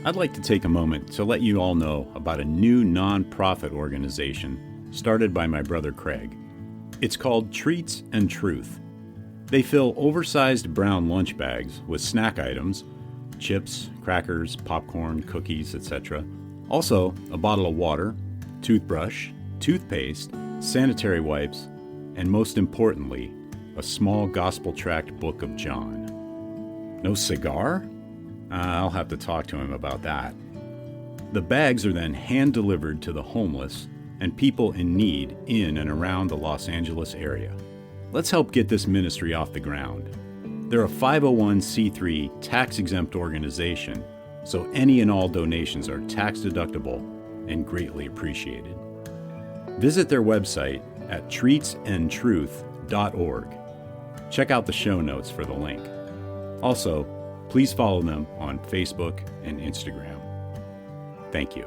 I'd like to take a moment to let you all know about a new non-profit organization started by my brother Craig. It's called Treats and Truth. They fill oversized brown lunch bags with snack items, chips, crackers, popcorn, cookies, etc. Also, a bottle of water, toothbrush, toothpaste, sanitary wipes, and most importantly, a small gospel-tract book of John. No cigar? I'll have to talk to him about that. The bags are then hand-delivered to the homeless and people in need in and around the Los Angeles area. Let's help get this ministry off the ground. They're a 501c3 tax-exempt organization, so any and all donations are tax-deductible and greatly appreciated. Visit their website at treatsandtruth.org. Check out the show notes for the link. Also, please follow them on Facebook and Instagram. Thank you.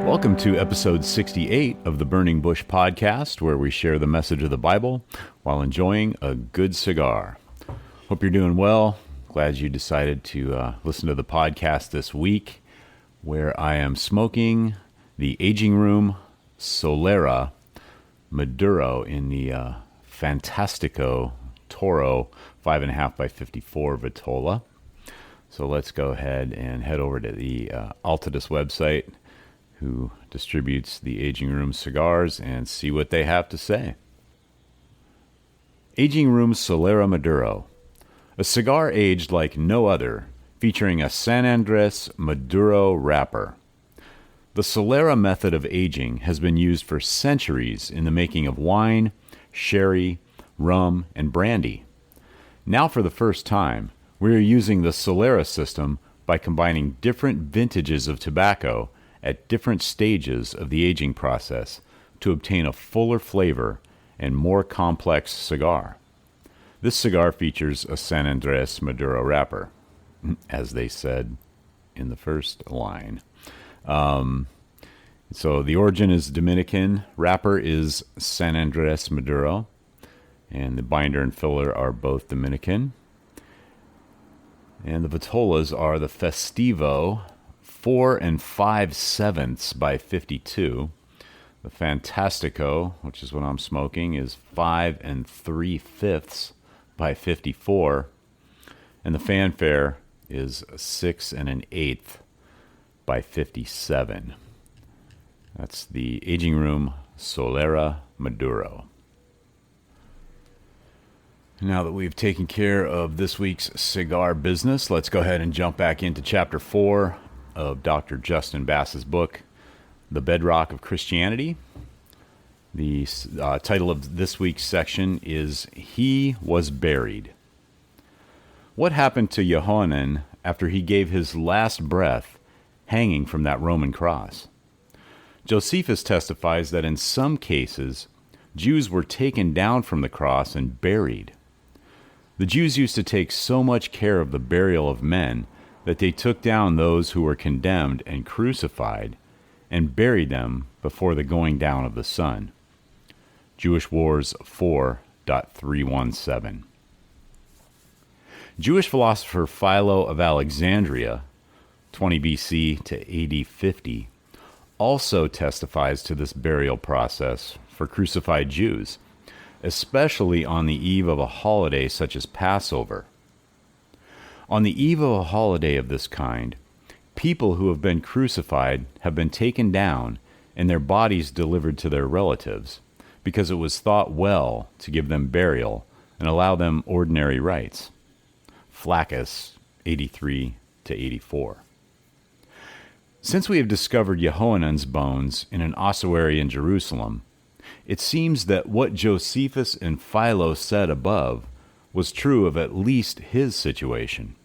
Welcome to episode 68 of the Burning Bush podcast, where we share the message of the Bible while enjoying a good cigar. Hope you're doing well. Glad you decided to listen to the podcast this week, where I am smoking the Aging Room Solera Maduro in the Fantastico Toro 5.5 by 54 Vitola. So let's go ahead and head over to the Altadis website, who distributes the Aging Room cigars, and see what they have to say. Aging Room Solera Maduro, a cigar aged like no other, featuring a San Andres Maduro wrapper. The Solera method of aging has been used for centuries in the making of wine, sherry, rum, and brandy. Now for the first time, we are using the Solera system by combining different vintages of tobacco at different stages of the aging process to obtain a fuller flavor and more complex cigar. This cigar features a San Andres Maduro wrapper, as they said in the first line. So the origin is Dominican, wrapper is San Andres Maduro, and the binder and filler are both Dominican. And the vitolas are the Festivo 4 5/7 by 52. The Fantastico, which is what I'm smoking, is 5 3/5 by 54. And the Fanfare is 6 1/8 by 57. That's the Aging Room Solera Maduro. Now that we've taken care of this week's cigar business, let's go ahead and jump back into Chapter 4 of Dr. Justin Bass's book, The Bedrock of Christianity. The title of this week's section is He Was Buried. What happened to Yohanan after he gave his last breath hanging from that Roman cross? Josephus testifies that in some cases, Jews were taken down from the cross and buried. The Jews used to take so much care of the burial of men that they took down those who were condemned and crucified and buried them before the going down of the sun. Jewish Wars 4.317. Jewish philosopher Philo of Alexandria, 20 BC to AD 50, also testifies to this burial process for crucified Jews, especially on the eve of a holiday such as Passover. On the eve of a holiday of this kind, people who have been crucified have been taken down and their bodies delivered to their relatives, because it was thought well to give them burial and allow them ordinary rites. Flaccus, 83 to 84. Since we have discovered Yohanan's bones in an ossuary in Jerusalem, it seems that what Josephus and Philo said above was true of at least his situation.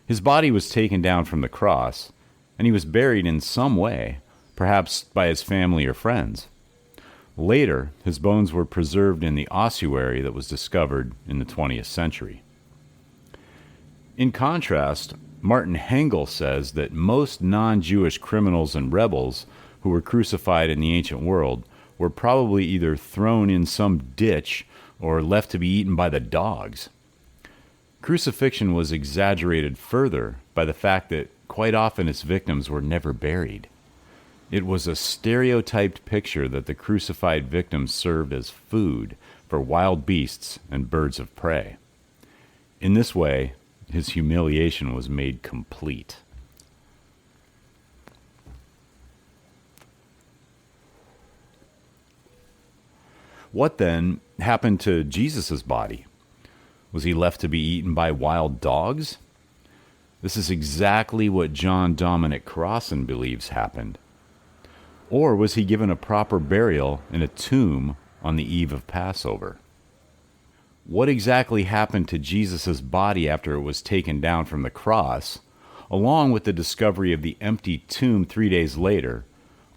His body was taken down from the cross, and he was buried in some way, perhaps by his family or friends. Later, his bones were preserved in the ossuary that was discovered in the 20th century. In contrast, Martin Hengel says that most non-Jewish criminals and rebels who were crucified in the ancient world were probably either thrown in some ditch or left to be eaten by the dogs. Crucifixion was exaggerated further by the fact that quite often its victims were never buried. It was a stereotyped picture that the crucified victims served as food for wild beasts and birds of prey. In this way, his humiliation was made complete. What then happened to Jesus' body? Was he left to be eaten by wild dogs? This is exactly what John Dominic Crossan believes happened. Or was he given a proper burial in a tomb on the eve of Passover? What exactly happened to Jesus' body after it was taken down from the cross, along with the discovery of the empty tomb 3 days later,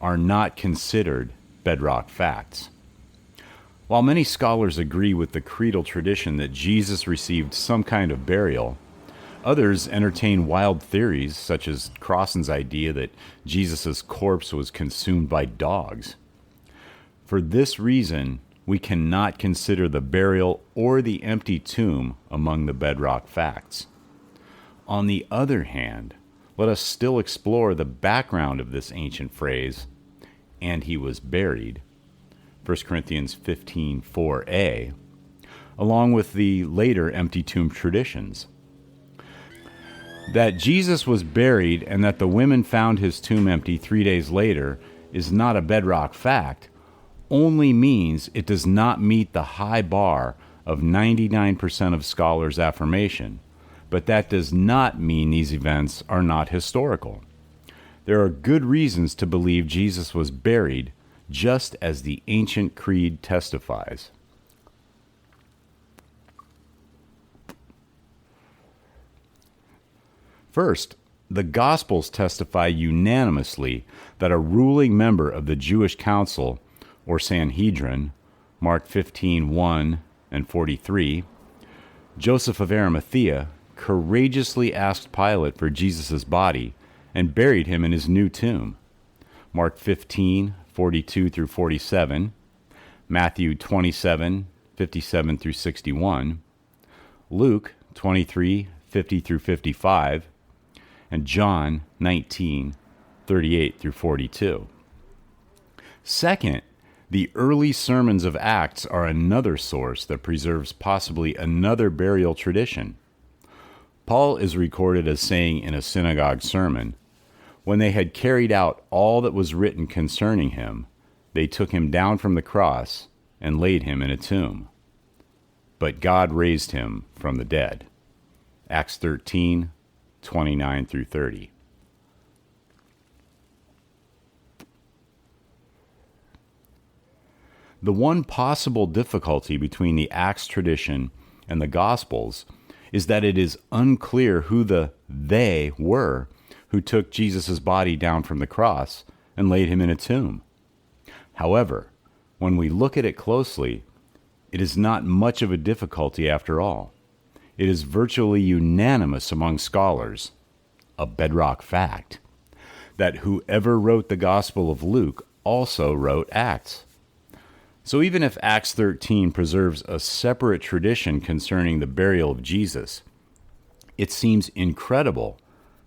are not considered bedrock facts. While many scholars agree with the creedal tradition that Jesus received some kind of burial, others entertain wild theories, such as Crossan's idea that Jesus' corpse was consumed by dogs. For this reason, we cannot consider the burial or the empty tomb among the bedrock facts. On the other hand, let us still explore the background of this ancient phrase, "and he was buried," 1 Corinthians 15:4a, along with the later empty tomb traditions. That Jesus was buried and that the women found his tomb empty 3 days later is not a bedrock fact, only means it does not meet the high bar of 99% of scholars' affirmation, but that does not mean these events are not historical. There are good reasons to believe Jesus was buried, just as the ancient creed testifies. First, the Gospels testify unanimously that a ruling member of the Jewish council, or Sanhedrin, Mark 15:1 and 43, Joseph of Arimathea, courageously asked Pilate for Jesus' body and buried him in his new tomb, Mark 15:42 through 47, Matthew 27:57 through 61, Luke 23:50 through 55, and John 19:38 through 42. Second, the early sermons of Acts are another source that preserves possibly another burial tradition. Paul is recorded as saying in a synagogue sermon, "When they had carried out all that was written concerning him, they took him down from the cross and laid him in a tomb. But God raised him from the dead." Acts 13:29 through 30. The one possible difficulty between the Acts tradition and the Gospels is that it is unclear who the "they" were who took Jesus' body down from the cross and laid him in a tomb. However, when we look at it closely, it is not much of a difficulty after all. It is virtually unanimous among scholars, a bedrock fact, that whoever wrote the Gospel of Luke also wrote Acts. So even if Acts 13 preserves a separate tradition concerning the burial of Jesus, it seems incredible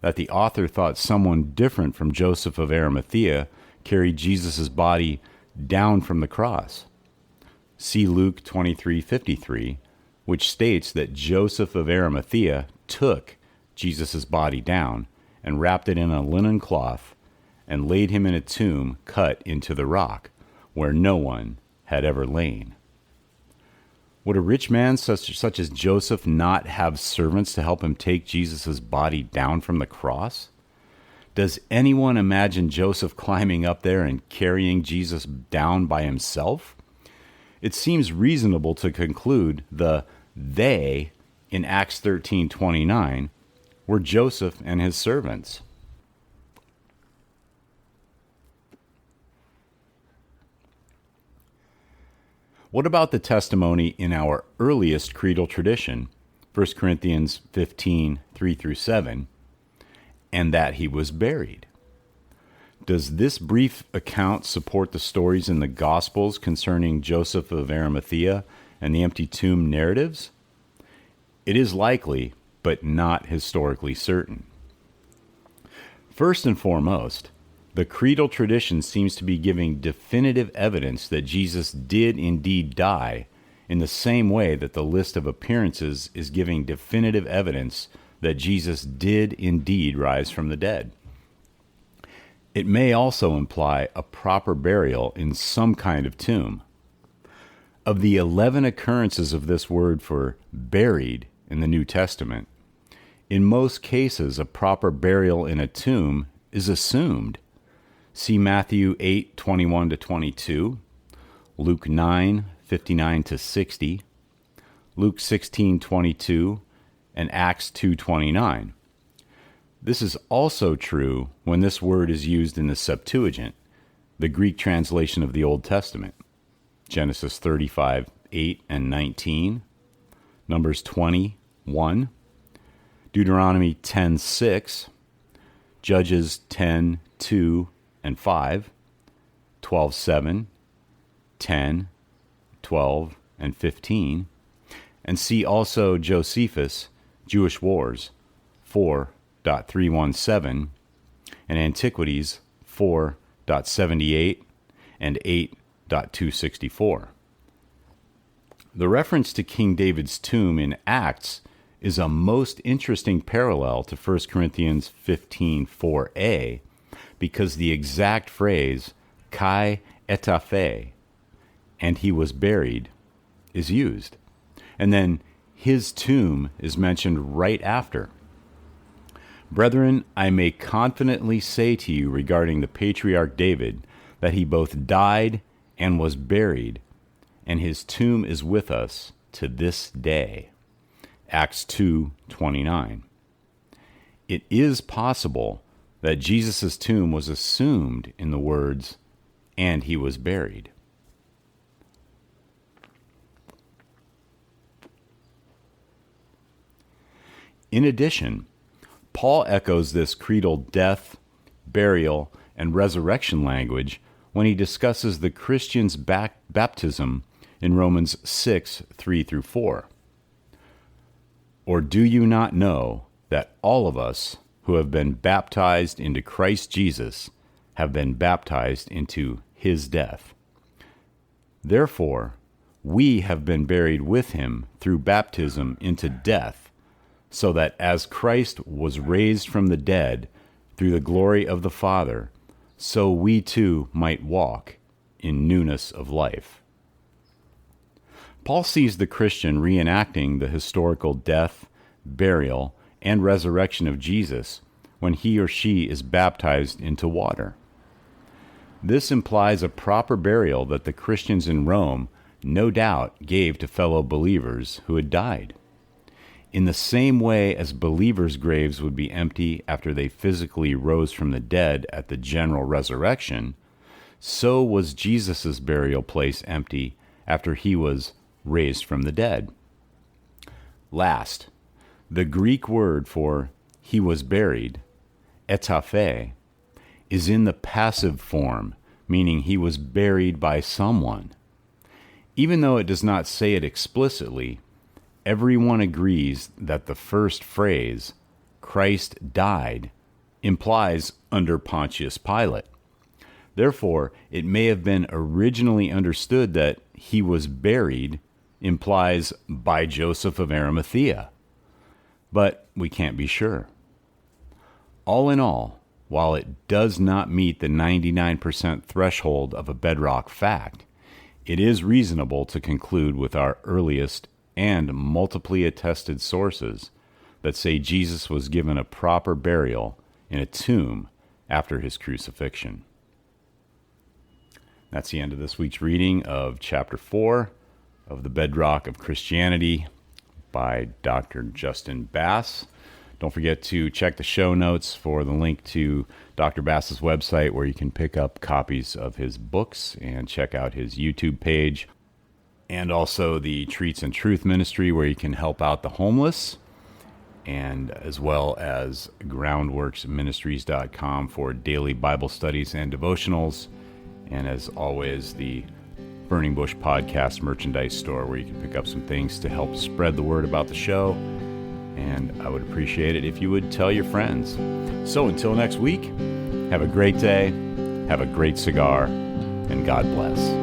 that the author thought someone different from Joseph of Arimathea carried Jesus' body down from the cross. See Luke 23:53, which states that Joseph of Arimathea took Jesus' body down and wrapped it in a linen cloth and laid him in a tomb cut into the rock, where no one had ever lain. Would a rich man such as Joseph not have servants to help him take Jesus' body down from the cross? Does anyone imagine Joseph climbing up there and carrying Jesus down by himself? It seems reasonable to conclude the "they" in Acts 13:29 were Joseph and his servants. What about the testimony in our earliest creedal tradition, 1 Corinthians 15, 3 through 7, and that he was buried? Does this brief account support the stories in the Gospels concerning Joseph of Arimathea and the empty tomb narratives? It is likely, but not historically certain. First and foremost, the creedal tradition seems to be giving definitive evidence that Jesus did indeed die, in the same way that the list of appearances is giving definitive evidence that Jesus did indeed rise from the dead. It may also imply a proper burial in some kind of tomb. Of the 11 occurrences of this word for buried in the New Testament, in most cases a proper burial in a tomb is assumed. See Matthew 8, 21 to 22, Luke 9, 59 to 60, Luke 16, 22, and Acts 2, 29. This is also true when this word is used in the Septuagint, the Greek translation of the Old Testament. Genesis 35, 8 and 19, Numbers 20, 1, Deuteronomy 10, 6, Judges 10, 2 and 5, 12, 7, 10, 12, and 15, and see also Josephus, Jewish Wars, 4.317, and Antiquities 4.78 and 8.264. The reference to King David's tomb in Acts is a most interesting parallel to 1 Corinthians 15:4a, because the exact phrase kai etaphe, and he was buried, is used. And then his tomb is mentioned right after. Brethren, I may confidently say to you regarding the patriarch David that he both died and was buried, and his tomb is with us to this day. Acts 2:29. It is possible that Jesus' tomb was assumed in the words, and he was buried. In addition, Paul echoes this creedal death, burial, and resurrection language when he discusses the Christian's baptism in Romans 6, 3 through 4. Or do you not know that all of us who have been baptized into Christ Jesus have been baptized into his death? Therefore, we have been buried with him through baptism into death, so that as Christ was raised from the dead through the glory of the Father, so we too might walk in newness of life. Paul sees the Christian reenacting the historical death, burial, and resurrection of Jesus when he or she is baptized into water. This implies a proper burial that the Christians in Rome no doubt gave to fellow believers who had died. In the same way as believers' graves would be empty after they physically rose from the dead at the general resurrection, so was Jesus' burial place empty after he was raised from the dead. Last, the Greek word for he was buried, etaphe, is in the passive form, meaning he was buried by someone. Even though it does not say it explicitly, everyone agrees that the first phrase, Christ died, implies under Pontius Pilate. Therefore, it may have been originally understood that he was buried implies by Joseph of Arimathea. But we can't be sure. All in all, while it does not meet the 99% threshold of a bedrock fact, it is reasonable to conclude with our earliest and multiply attested sources that say Jesus was given a proper burial in a tomb after his crucifixion. That's the end of this week's reading of Chapter 4 of the Bedrock of Christianity by Dr. Justin Bass. Don't forget to check the show notes for the link to Dr. Bass's website where you can pick up copies of his books and check out his YouTube page. and also the Treats and Truth Ministry, where you can help out the homeless, and as well as groundworksministries.com for daily Bible studies and devotionals, and as always, the Burning Bush Podcast merchandise store, where you can pick up some things to help spread the word about the show. And I would appreciate it if you would tell your friends. So until next week, have a great day, have a great cigar, and God bless.